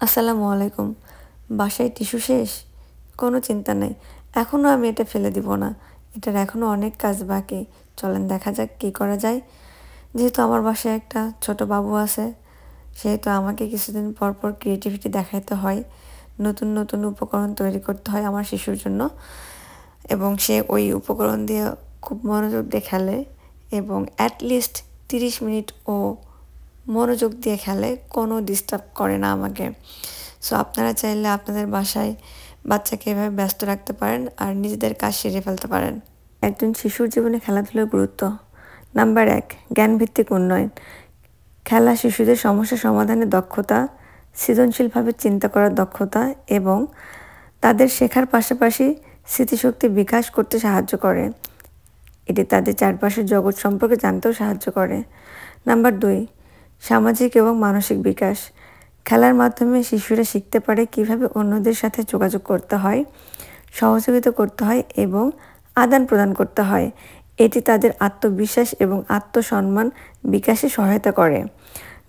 আসসালামু আলাইকুম। বাসায় টিস্যু শেষ? কোনো চিন্তা নেই। এখনও আমি এটা ফেলে দিব না। এটার এখনও অনেক কাজ বাকি। চলেন দেখা যাক কী করা যায়। যেহেতু আমার বাসায় একটা ছোট বাবু আছে, সেহেতু আমাকে কিছুদিন পর পর ক্রিয়েটিভিটি দেখাইতে হয়। নতুন নতুন উপকরণ তৈরি করতে হয় আমার শিশুর জন্য, এবং সে ওই উপকরণ দিয়ে খুব মনোযোগ দিয়ে খেলে এবং অ্যাটলিস্ট 30 মিনিট ও মনোযোগ দিয়ে খেলে, কোনো ডিস্টার্ব করে না আমাকে। সো আপনারা চাইলে আপনাদের বাসায় বাচ্চাকে এভাবে ব্যস্ত রাখতে পারেন আর নিজেদের কাজ সেরে ফেলতে পারেন। একজন শিশুর জীবনে খেলাধুলার গুরুত্ব। নাম্বার 1, জ্ঞানভিত্তিক উন্নয়ন। খেলা শিশুদের সমস্যা সমাধানের দক্ষতা, সৃজনশীলভাবে চিন্তা করার দক্ষতা এবং তাদের শেখার পাশাপাশি স্মৃতিশক্তি বিকাশ করতে সাহায্য করে। এটি তাদের চারপাশের জগৎ সম্পর্কে জানতেও সাহায্য করে। নাম্বার 2, সামাজিক এবং মানসিক বিকাশ। খেলার মাধ্যমে শিশুরা শিখতে পারে কিভাবে অন্যদের সাথে যোগাযোগ করতে হয়, সহযোগিতা করতে হয় এবং আদান প্রদান করতে হয়। এটি তাদের আত্মবিশ্বাস এবং আত্মসম্মান বিকাশে সহায়তা করে।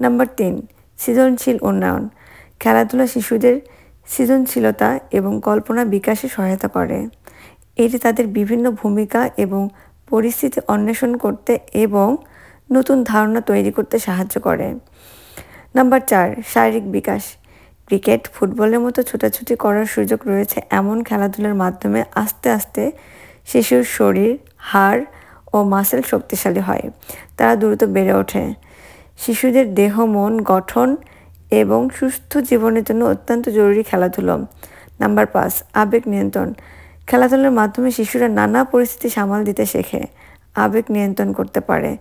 নাম্বার 3, সৃজনশীল উন্নয়ন। খেলাধুলা শিশুদের সৃজনশীলতা এবং কল্পনা বিকাশে সহায়তা করে। এটি তাদের বিভিন্ন ভূমিকা এবং পরিস্থিতি অন্বেষণ করতে এবং নতুন ধারণা তৈরি করতে সাহায্য করে। নাম্বার 4, শারীরিক বিকাশ। ক্রিকেট, ফুটবলের মতো ছোটাছুটি করার সুযোগ রয়েছে এমন খেলাধুলার মাধ্যমে আস্তে আস্তে শিশুর শরীর, হাড় ও মাসেল শক্তিশালী হয়। তারা দ্রুত বেড়ে ওঠে। শিশুদের দেহ মন গঠন এবং সুস্থ জীবনের জন্য অত্যন্ত জরুরি খেলাধুলো। নাম্বার 5, আবেগ নিয়ন্ত্রণ। খেলাধুলার মাধ্যমে শিশুরা নানা পরিস্থিতি সামাল দিতে শেখে, আবেগ নিয়ন্ত্রণ করতে পারে,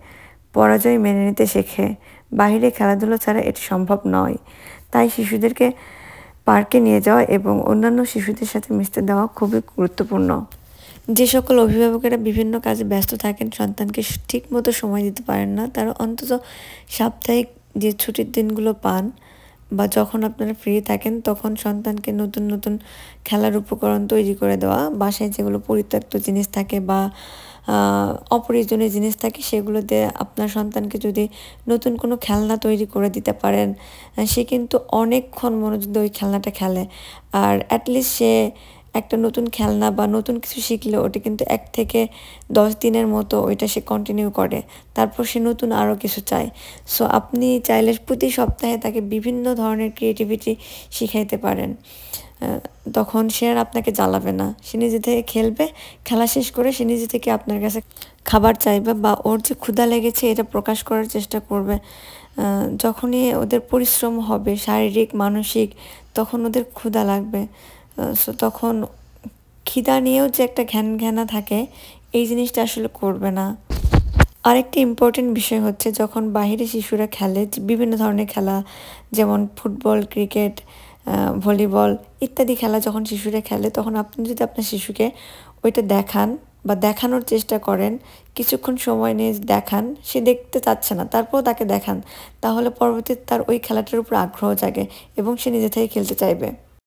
পরাজয় মেনে নিতে শেখে। বাইরে খেলাধুলা ছাড়া এটি সম্ভব নয়। তাই শিশুদেরকে পার্কে নিয়ে যাওয়া এবং অন্যান্য শিশুদের সাথে মিশতে দেওয়া খুবই গুরুত্বপূর্ণ। যে সকল অভিভাবকেরা বিভিন্ন কাজে ব্যস্ত থাকেন, সন্তানকে ঠিকমতো সময় দিতে পারেন না, তারা অন্তত সাপ্তাহিক যে ছুটির দিনগুলো পান বা যখন আপনারা ফ্রি থাকেন তখন সন্তানকে নতুন নতুন খেলার উপকরণ তৈরি করে দেওয়া, বাসায় যেগুলো পরিত্যক্ত জিনিস থাকে বা অপ্রয়োজনীয় জিনিস থাকে সেগুলোতে আপনার সন্তানকে যদি নতুন কোনো খেলনা তৈরি করে দিতে পারেন, সে কিন্তু অনেকক্ষণ মনোযোগ দিয়ে ওই খেলনাটা খেলে। আর অ্যাটলিস্ট সে একটা নতুন খেলনা বা নতুন কিছু শিখলে ওটা কিন্তু 1 থেকে 10 দিনের মতো ওইটা সে কন্টিনিউ করে, তারপর সে নতুন আরও কিছু চায়। সো আপনি চাইলে প্রতি সপ্তাহে তাকে বিভিন্ন ধরনের ক্রিয়েটিভিটি শিখাইতে পারেন। তখন সে আর আপনাকে জ্বালাবে না, সে নিজে থেকে খেলবে, খেলা শেষ করে সে নিজে থেকে আপনার কাছে খাবার চাইবে বা ওর যে ক্ষুধা লেগেছে এটা প্রকাশ করার চেষ্টা করবে। যখনই ওদের পরিশ্রম হবে শারীরিক মানসিক, তখন ওদের ক্ষুধা লাগবে। সো তখন খিদা নিয়েও যে একটা ঘ্যানা থাকে, এই জিনিসটা আসলে করবে না। আরেকটি ইম্পর্টেন্ট বিষয় হচ্ছে যখন বাইরে শিশুরা খেলে বিভিন্ন ধরনের খেলা, যেমন ফুটবল, ক্রিকেট, ভলিবল ইত্যাদি খেলা যখন শিশুরা খেলে, তখন আপনি যদি আপনার শিশুকে ওইটা দেখান বা দেখানোর চেষ্টা করেন, কিছুক্ষণ সময় নিয়ে দেখান, সে দেখতে চাচ্ছে না তারপরেও তাকে দেখান, তাহলে পরবর্তীতে তার ওই খেলাটার উপর আগ্রহ জাগে এবং সে নিজে থেকে খেলতে চাইবে।